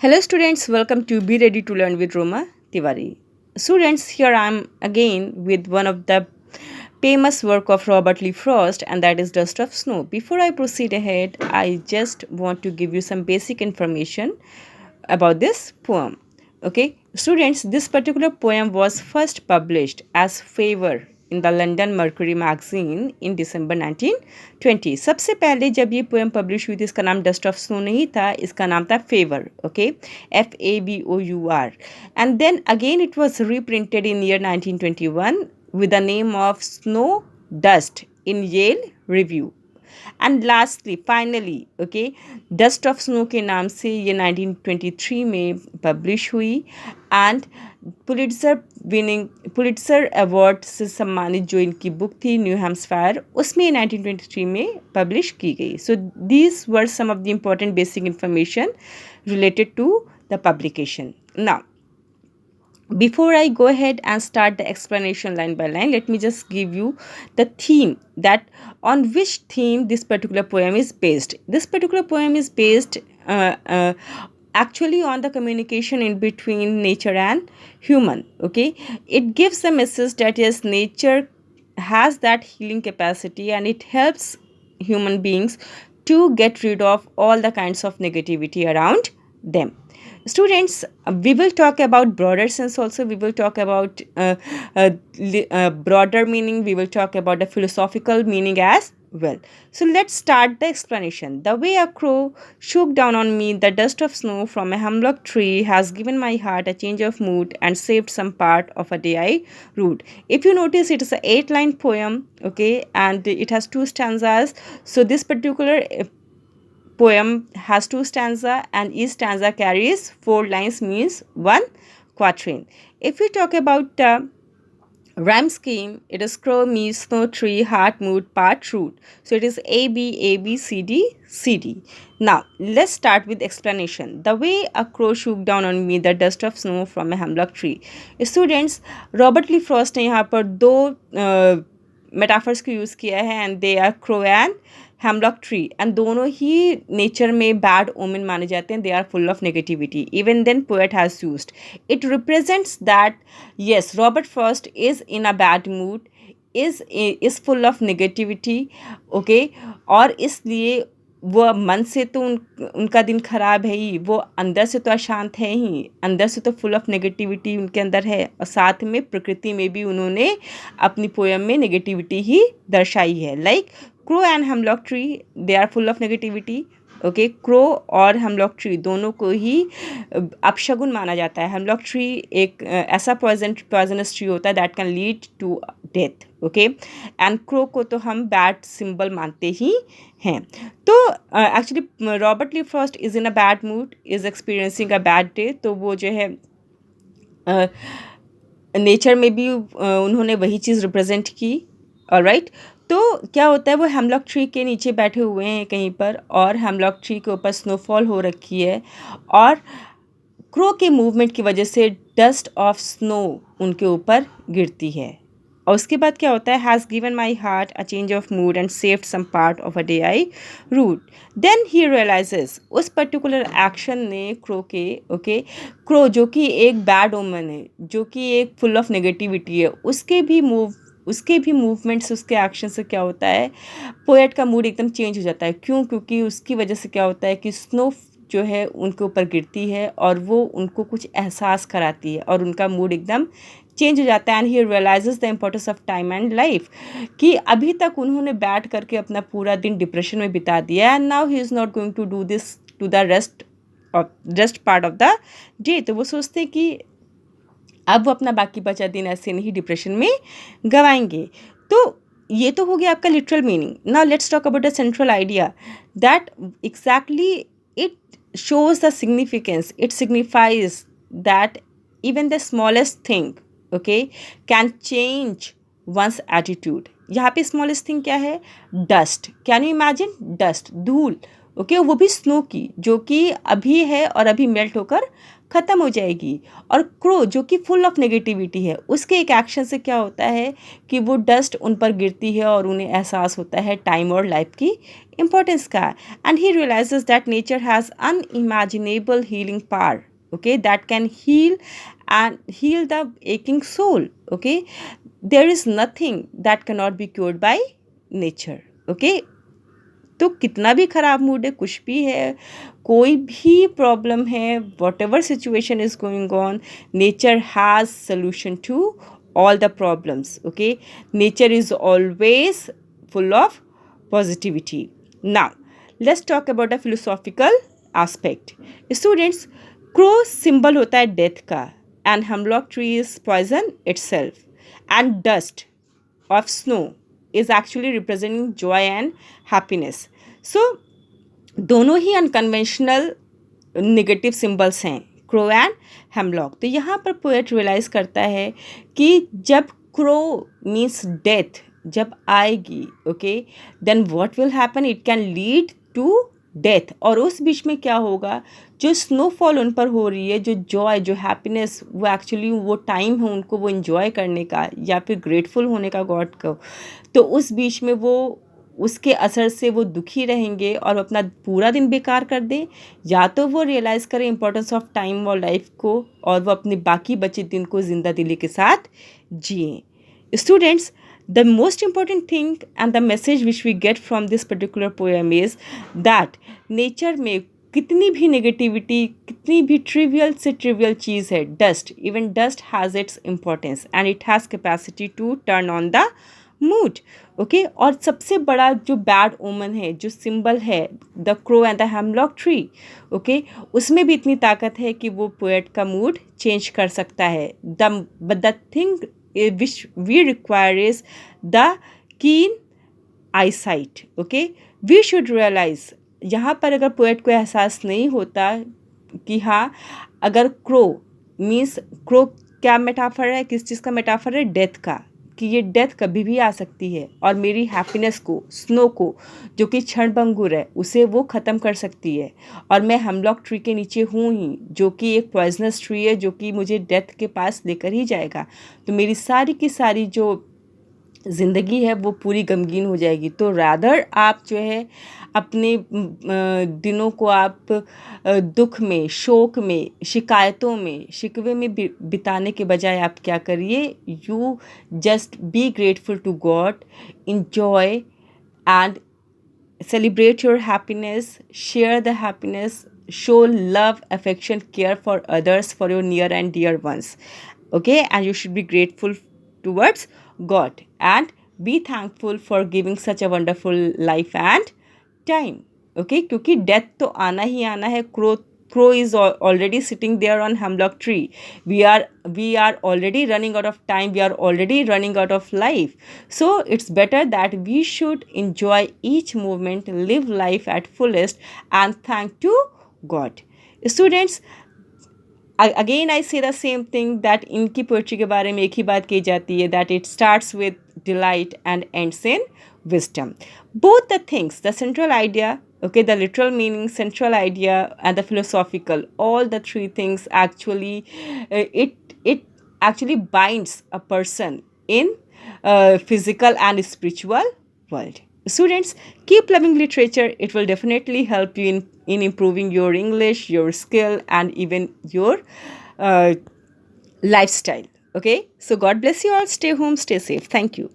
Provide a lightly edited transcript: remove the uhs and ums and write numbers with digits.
Hello students, welcome to Be Ready to Learn with Roma Tiwari. Students, here I am again with one of the famous work of Robert Lee Frost, and that is Dust of Snow. Before I proceed ahead, I just want to give you some basic information about this poem. Okay, students, this particular poem was first published as Favor in the London Mercury magazine in December 1920. सबसे पहले जब ये poem publish हुई थी इसका नाम dust of snow नहीं था, इसका नाम था favour. Okay, FAVOUR. And then again it was reprinted in year 1921 with the name of Snow Dust in Yale Review. And lastly finally okay dust of snow के नाम से ये 1923 में पब्लिश हुई एंड पुलिट्जर अवार्ड से सम्मानित जो इनकी बुक थी न्यू हैम्सफायर उसमें 1923 में पब्लिश की गई. So these were some of the important basic information related to the publication. Now before I go ahead and start the explanation line by line, let me just give you the theme, that on which theme this particular poem is based. This particular poem is based actually on the communication in between nature and human. Okay, it gives a message that yes, nature has that healing capacity and it helps human beings to get rid of all the kinds of negativity around them. Students, we will talk about broader sense also. We will talk about broader meaning. We will talk about the philosophical meaning as well. So let's start the explanation. The way a crow shook down on me the dust of snow from a hemlock tree has given my heart a change of mood and saved some part of a day I wrote. If you notice, it is a 8-line poem, okay, and it has 2 stanzas. So this particular poem has 2 stanza and each stanza carries 4 lines, means 1 quatrain. If we talk about rhyme scheme, it is crow, me, snow, tree, heart, mood, part, root. So it is A, B, A, B, C, D, C, D. Now let's start with explanation. The way a crow shook down on me the dust of snow from a hemlock tree. Students, Robert Lee Frost ने यहाँ पर 2 metaphors को use किया है and they are crow and hemlock tree, and दोनों ही nature में bad omen माने जाते हैं. They are full of negativity. Even then poet has used it represents that yes, Robert Frost is in a bad mood, is full of negativity. Okay, और इसलिए वो मन से तो उनका दिन खराब है ही, वो अंदर से तो अशांत है ही, अंदर से तो फुल ऑफ नेगेटिविटी उनके अंदर है, और साथ में प्रकृति में भी उन्होंने अपनी पोएम में नेगेटिविटी ही दर्शाई है. Like crow and hemlock tree, they are full of negativity. Okay, crow और हेमलॉक ट्री दोनों को ही अपशगुन माना जाता है. हेमलॉक ट्री एक ऐसा पॉइजनस ट्री होता है that can lead to death. Okay, and crow को तो हम बैड सिंबल मानते ही हैं. तो actually Robert Lee Frost is in a bad mood, is experiencing a bad day. तो वो जो है नेचर में भी उन्होंने वही चीज़ रिप्रेजेंट की. ऑलराइट, तो क्या होता है, वो हेमलॉक ट्री के नीचे बैठे हुए हैं कहीं पर और हेमलॉक ट्री के ऊपर स्नोफॉल हो रखी है और क्रो के मूवमेंट की वजह से डस्ट ऑफ स्नो उनके ऊपर गिरती है. और उसके बाद क्या होता है, has given my heart a change of mood and saved some part of a day I rued. Then he realizes, उस पर्टिकुलर एक्शन ने क्रो के, ओके, क्रो जो कि एक बैड ओमन है, जो कि एक फुल ऑफ नेगेटिविटी है, उसके भी मूवमेंट्स, उसके एक्शन से क्या होता है, पोएट का मूड एकदम चेंज हो जाता है. क्यों? क्योंकि उसकी वजह से क्या होता है कि स्नो जो है उनके ऊपर गिरती है और वो उनको कुछ एहसास कराती है और उनका मूड एकदम चेंज हो जाता है. And he realizes the importance of time and life, कि अभी तक उन्होंने बैठ करके अपना पूरा दिन डिप्रेशन में बिता दिया and now he is not going to do this to the rest part of the day. तो वो सोचते हैं कि अब वो अपना बाकी बचा दिन ऐसे नहीं डिप्रेशन में गवाएंगे. तो ये तो हो गया आपका literal meaning. Now let's talk about the central idea, that exactly it shows the significance. It signifies that even the smallest thing, okay, can change one's attitude. यहाँ पे smallest thing क्या है, dust. Can you imagine dust, धूल, okay, वो भी snow की, जो कि अभी है और अभी मेल्ट होकर ख़त्म हो जाएगी। और क्रो जो कि फुल ऑफ नेगेटिविटी है, उसके एक एक्शन से क्या होता है कि वो डस्ट उन पर गिरती है और उन्हें एहसास होता है टाइम और लाइफ की इम्पोर्टेंस का। And he realizes that nature has unimaginable healing power, okay, that can heal the aching soul. Okay, there is nothing that cannot be cured by nature. Okay, तो कितना भी ख़राब मूड है, कुछ भी है, कोई भी प्रॉब्लम है, what situation is going on, nature has solution to all the problems. Okay, nature is always full of positivity. Now let's talk about the philosophical aspect. Students, crow symbol होता है death का, and hemlock tree is poison itself, and dust of snow is actually representing joy and happiness. So दोनों ही unconventional negative symbols हैं, crow and hemlock. तो यहाँ पर poet realise करता है कि जब क्रो मीन्स डेथ जब आएगी, okay, then what will happen, it can lead to death. और उस बीच में क्या होगा, जो स्नोफॉल उन पर हो रही है, जो जॉय, जो हैप्पीनेस, वो एक्चुअली वो टाइम है उनको वो इन्जॉय करने का या फिर ग्रेटफुल होने का गॉड को. तो उस बीच में वो उसके असर से वो दुखी रहेंगे और अपना पूरा दिन बेकार कर दें, या तो वो रियलाइज़ करें इंपॉर्टेंस ऑफ टाइम और लाइफ को और वो अपने बाकी बचे दिन को ज़िंदा दिली के साथ जिएं. Students, the most important thing and the message which we get from this particular poem is that nature में कितनी भी नेगेटिविटी, कितनी भी ट्रिवियल से ट्रिवियल चीज़ है, dust, even dust has its importance and it has capacity to turn on the mood. Okay, और सबसे बड़ा जो बैड ओमन है, जो सिंबल है, the crow and the hemlock tree, okay, उसमें भी इतनी ताकत है कि वो पोएट का मूड चेंज कर सकता है. But the thing which we require is the keen eyesight. Okay, we should realize, यहाँ पर अगर पोएट को एहसास नहीं होता कि हाँ, अगर क्रो मीन्स, क्रो क्या मेटाफर है, किस चीज़ का मेटाफर है, डेथ का, कि ये डेथ कभी भी आ सकती है और मेरी हैप्पीनेस को, स्नो को, जो कि क्षणभंगुर है, उसे वो ख़त्म कर सकती है. और मैं हेमलॉक ट्री के नीचे हूँ ही, जो कि एक पॉइजनस ट्री है, जो कि मुझे डेथ के पास लेकर ही जाएगा. तो मेरी सारी की सारी जो ज़िंदगी है वो पूरी गमगीन हो जाएगी. तो रादर आप जो है अपने दिनों को आप दुख में, शोक में, शिकायतों में, शिकवे में बिताने के बजाय आप क्या करिए, you just be grateful to God, enjoy and celebrate your happiness, share the happiness, show love, affection, care for others, for your near and dear ones. Okay, and you should be grateful towards God and be thankful for giving such a wonderful life and time. Okay, क्योंकि death तो आना ही आना है. Crow is already sitting there on hemlock tree. We are already running out of time. We are already running out of life. So it's better that we should enjoy each moment, live life at fullest, and thank to God. Students, again I से the same thing that इनकी poetry के बारे में एक ही बात कही जाती है, that it starts with delight and ends in wisdom. Both the things, the central idea, okay, the literal meaning, central idea, and the philosophical, all the three things actually, it actually binds a person in physical and spiritual world. Students, keep loving literature. It will definitely help you in improving your English, your skill, and even your lifestyle. Okay, so God bless you all. Stay home, stay safe. Thank you.